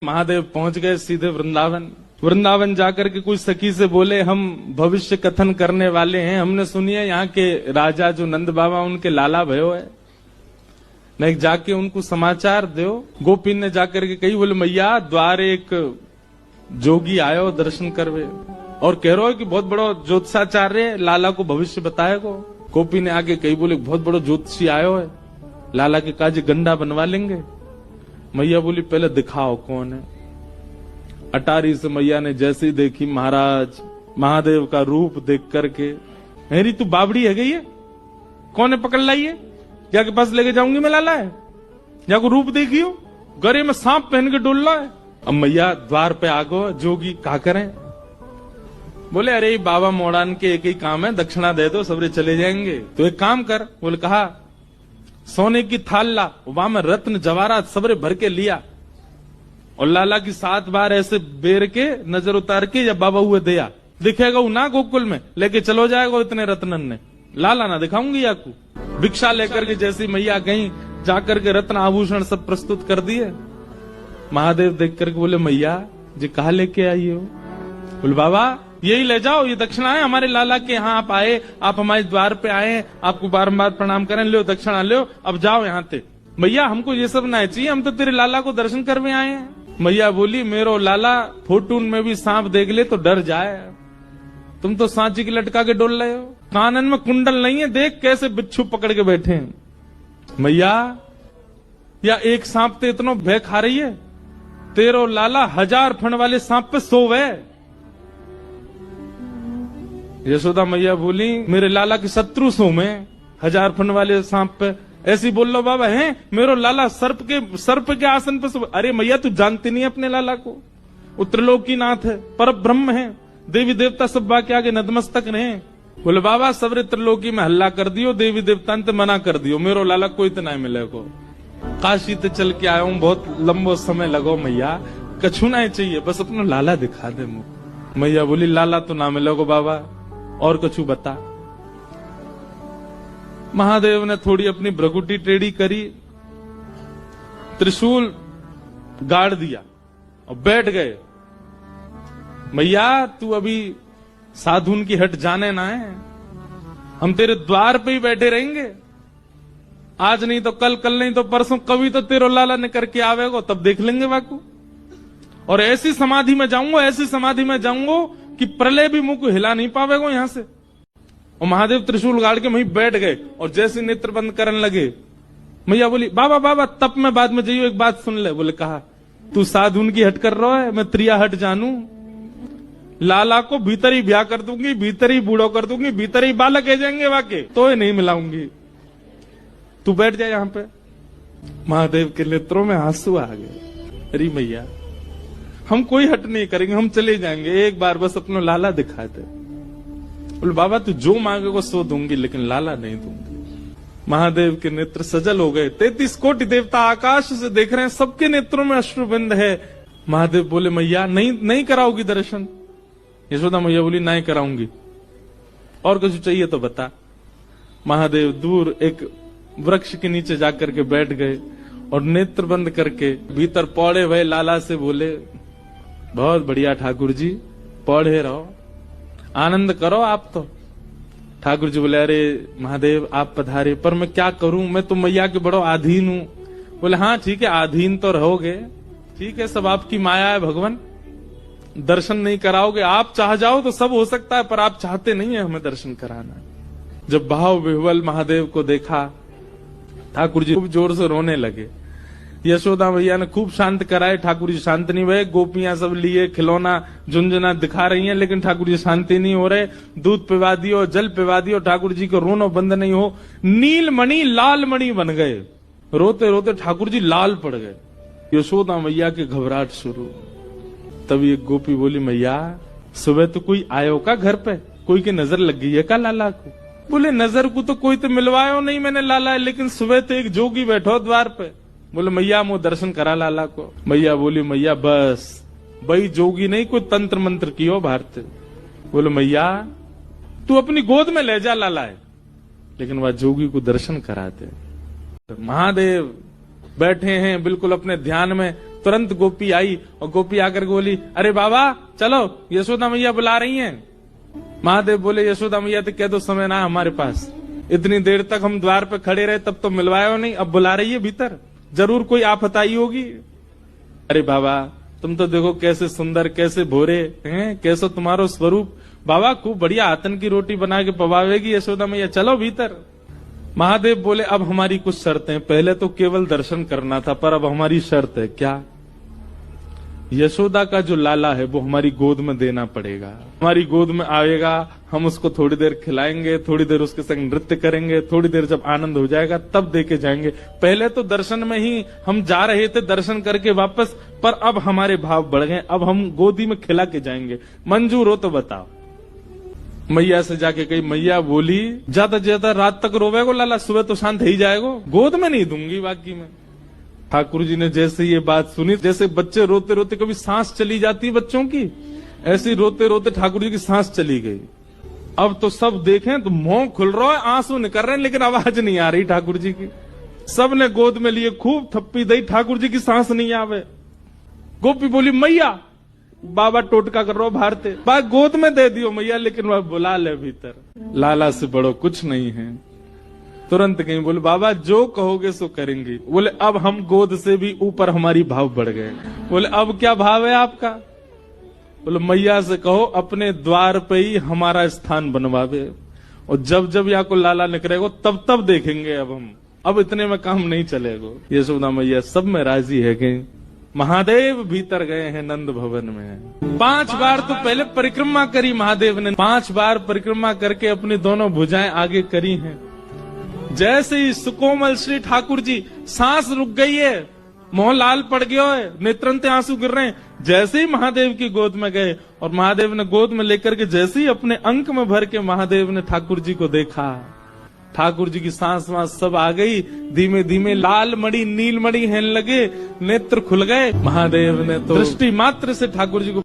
महादेव पहुंच गए सीधे वृंदावन। वृंदावन जाकर के कुछ सखी से बोले, हम भविष्य कथन करने वाले हैं, हमने सुनी है यहाँ के राजा जो नंद बाबा उनके लाला भयो है, नहीं जाके उनको समाचार दो। गोपी ने जाकर के कही, बोले मैया द्वार एक जोगी आयो दर्शन करवे और कह रहा है कि बहुत बड़ा ज्योतिषाचार्य लाला को भविष्य बताएगो। गोपी ने आगे कही, बोले बहुत बड़ा ज्योतिषी आयो है, लाला के काज गंडा बनवा लेंगे। मैया बोली पहले दिखाओ कौन है। अटारी से मैया ने जैसे ही देखी महाराज महादेव का रूप देख करके, मेरी तू बाबड़ी है गई है, कौन है पकड़ लाई है, जाके पास लेके जाऊंगी मैं लाला है, जाको रूप देखियो, गले में सांप पहन के डोल रहा है। अब मैया द्वार पे आ गो, जोगी क्या करें। बोले अरे बाबा मोड़ान के एक ही काम है, दक्षिणा दे दो सबरे चले जाएंगे। तो एक काम कर, बोले कहा सोने की थाल ला, वहां में रत्न जवाहरात सबरे भर के लिया और लाला की 7 बार ऐसे बेर के नजर उतार के जब बाबा हुए दिया, दिखेगा वो ना गोकुल में लेके चलो जाएगा इतने रत्नन ने, लाला ना दिखाऊंगी आपको। भिक्षा लेकर के जैसी मैया गई, जाकर के रत्न आभूषण सब प्रस्तुत कर दिए। महादेव देख करके बोले मैया जी कहा लेके आई हो। बोले बाबा यही ले जाओ, ये दक्षिणा है हमारे लाला के यहाँ, आप आए, आप हमारे द्वार पे आए, आपको बारंबार प्रणाम करें, लो दक्षिणा लो, अब जाओ यहाँ से। मैया हमको ये सब ना चाहिए, हम तो तेरे लाला को दर्शन करने आए हैं। मैया बोली मेरो लाला फोटून में भी सांप देख ले तो डर जाए, तुम तो सांची की लटका के डोल रहे हो, कानन में कुंडल नहीं है, देख कैसे बिच्छू पकड़ के बैठे हैं। मैया या एक सांप ते इतना भय खा रही है, तेरो लाला 1000 फण वाले सांप पे सोवे। यशोदा मैया बोली मेरे लाला के शत्रु सो में 1000 फण वाले सांप पे ऐसी बोल लो बाबा है, मेरो लाला सर्प के आसन पे सो। अरे मैया तू जानती नहीं अपने लाला को, उत्तरलोकी नाथ है, पर ब्रह्म है, देवी देवता सब बाकी आगे नतमस्तक रहे। बोले बाबा सबरे त्रिलोकी में हल्ला कर दियो, देवी देवता ने मना कर दियो, मेरो लाला कोई तो नहीं मिलेगो। काशी ते चल के आया हूं, बहुत लंबो समय लगो मैया, कछु नहीं चाहिए, बस अपना लाला दिखा दे मुझे। मैया बोली लाला तो ना मिलेगो बाबा, और कछु बता। महादेव ने थोड़ी अपनी भ्रकुटी टेढ़ी करी, त्रिशूल गाड़ दिया और बैठ गए। मैया तू अभी साधुन की हट जाने ना है, हम तेरे द्वार पे ही बैठे रहेंगे, आज नहीं तो कल, कल नहीं तो परसों, कभी तो तेरो लाला ने करके आवेगो, तब देख लेंगे बाकू। और ऐसी समाधि में जाऊंगा, ऐसी समाधि में जाऊंगा कि प्रलय भी मुंह को हिला नहीं पावेगो यहां से। और महादेव त्रिशूल गाड़ के वहीं बैठ गए और जैसे नेत्र बंद करने लगे, मैया बोली बाबा बाबा तब मैं बाद में जाइयो, एक बात सुन ले। बोले कहा तू साधुन की हट कर रहा है, मैं त्रिया हट जानू, लाला को भीतर ही ब्याह कर दूंगी, भीतर ही बूढ़ो कर दूंगी, भीतर ही बालक है जाएंगे वाके, तो ही नहीं मिलाऊंगी, तू बैठ जाए यहाँ पे। महादेव के नेत्रों में आंसू आ गए। अरे मैया हम कोई हट नहीं करेंगे, हम चले जाएंगे, एक बार बस अपना लाला दिखा दे। बोले बाबा तू जो मांगेगा सो दूंगी, लेकिन लाला नहीं दूंगी। महादेव के नेत्र सजल हो गए, 33 कोटि देवता आकाश से देख रहे हैं, सबके नेत्रों में अश्रुबिंद है। महादेव बोले मैया नहीं कराओगी दर्शन। यशोदा मैया बोली नहीं कराऊंगी, और कुछ चाहिए तो बता। महादेव दूर एक वृक्ष के नीचे जाकर के बैठ गए और नेत्र बंद करके भीतर पौड़े हुए लाला से बोले बहुत बढ़िया ठाकुर जी, पौड़े रहो, आनंद करो आप तो। ठाकुर जी बोले अरे महादेव आप पधारे, पर मैं क्या करूं, मैं तो मैया के बड़ो आधीन हूं। बोले हाँ ठीक है आधीन तो रहोगे, ठीक है सब आपकी माया है भगवान, दर्शन नहीं कराओगे, आप चाह जाओ तो सब हो सकता है, पर आप चाहते नहीं है हमें दर्शन कराना। जब भाव विह्वल महादेव को देखा, ठाकुर जी खूब जोर से रोने लगे। यशोदा भैया ने खूब शांत कराए, ठाकुर जी शांत नहीं हुए। गोपियां सब लिए खिलौना झुंझुना दिखा रही हैं, लेकिन ठाकुर जी शांति नहीं हो रहे। दूध पिवा दियो, जल पिवा दियो, ठाकुर जी को रोनो बंद नहीं हो। नील मणि लाल मणि बन गए, रोते रोते ठाकुर जी लाल पड़ गए। यशोदा मैया के घबराहट शुरू। तभी एक गोपी बोली मैया सुबह तो कोई आयो का घर पे, कोई की नजर लग गई है का लाला को। बोले नजर को तो कोई तो मिलवायो नहीं मैंने लाला, लेकिन सुबह तो एक जोगी बैठो द्वार पे। बोले मैया मुझे दर्शन करा लाला को। मैया बोली मैया बस भाई जोगी नहीं, कोई तंत्र मंत्र की हो भारत। बोले मैया तू अपनी गोद में ले जा लाला है, लेकिन वह जोगी को दर्शन कराते। महादेव बैठे हैं बिल्कुल अपने ध्यान में, तुरंत गोपी आई और गोपी आकर बोली, अरे बाबा चलो यशोदा मैया बुला रही हैं। महादेव बोले, यशोदा मैया तो कह दो समय ना हमारे पास, इतनी देर तक हम द्वार पे खड़े रहे तब तो मिलवाया नहीं, अब बुला रही है भीतर, जरूर कोई आफत आई होगी। अरे बाबा तुम तो देखो कैसे सुंदर, कैसे भोरे हैं, कैसे तुम्हारो स्वरूप, बाबा खूब बढ़िया हाथन की रोटी बना के पवावेगी यशोदा मैया, चलो भीतर। महादेव बोले, अब हमारी कुछ शर्तें, पहले तो केवल दर्शन करना था पर अब हमारी शर्त है। क्या? यशोदा का जो लाला है वो हमारी गोद में देना पड़ेगा, हमारी गोद में आएगा, हम उसको थोड़ी देर खिलाएंगे, थोड़ी देर उसके संग नृत्य करेंगे, थोड़ी देर जब आनंद हो जाएगा तब देके जाएंगे। पहले तो दर्शन में ही हम जा रहे थे दर्शन करके वापस, पर अब हमारे भाव बढ़ गए, अब हम गोदी में खिला के जाएंगे, मंजूर हो तो बताओ। मैया से जाके कही, मैया बोली ज्यादा ज्यादा रात तक रोवेगो लाला, सुबह तो शांत ही जाएगो, गोद में नहीं दूंगी बाकी में। ठाकुर जी ने जैसे ये बात सुनी, जैसे बच्चे रोते रोते कभी सांस चली जाती है बच्चों की, ऐसी रोते रोते ठाकुर जी की सांस चली गई। अब तो सब देखें तो मुंह खुल रहा है, आंसू निकल रहे हैं, लेकिन आवाज नहीं आ रही ठाकुर जी की। सब ने गोद में लिए, खूब थप्पी दी, ठाकुर जी की सांस नहीं आवे। गोपी बोली, मैया, बाबा टोटका कर रहा भारते, बा गोद में दे दियो मैया, लेकिन वह बुला ले भीतर, लाला से बड़ो कुछ नहीं है। तुरंत कहीं बोले, बाबा जो कहोगे सो करेंगे। बोले, अब हम गोद से भी ऊपर हमारी भाव बढ़ गए। बोले, अब क्या भाव है आपका? बोले, मैया से कहो अपने द्वार पे ही हमारा स्थान बनवावे, और जब जब यहाँ को लाला निकलेगा तब तब देखेंगे, अब इतने में काम नहीं चलेगा। यशोदा मैया सब में राजी है कि महादेव भीतर गए हैं नंद भवन में। 5 बार तो पहले परिक्रमा करी महादेव ने, 5 बार परिक्रमा करके अपनी दोनों भुजाएं आगे करी हैं। जैसे ही सुकोमल श्री ठाकुर जी, सांस रुक गई है, मुंह लाल पड़ गया है, नेत्रंते आंसू गिर रहे हैं, जैसे ही महादेव की गोद में गए और महादेव ने गोद में लेकर के जैसे ही अपने अंक में भर के महादेव ने ठाकुर जी को देखा, ठाकुर जी की सांस वांस सब आ गई, धीमे धीमे लाल मणि नील मणि हेन लगे, नेत्र खुल गए। महादेव ने तो दृष्टि मात्र से ठाकुर जी को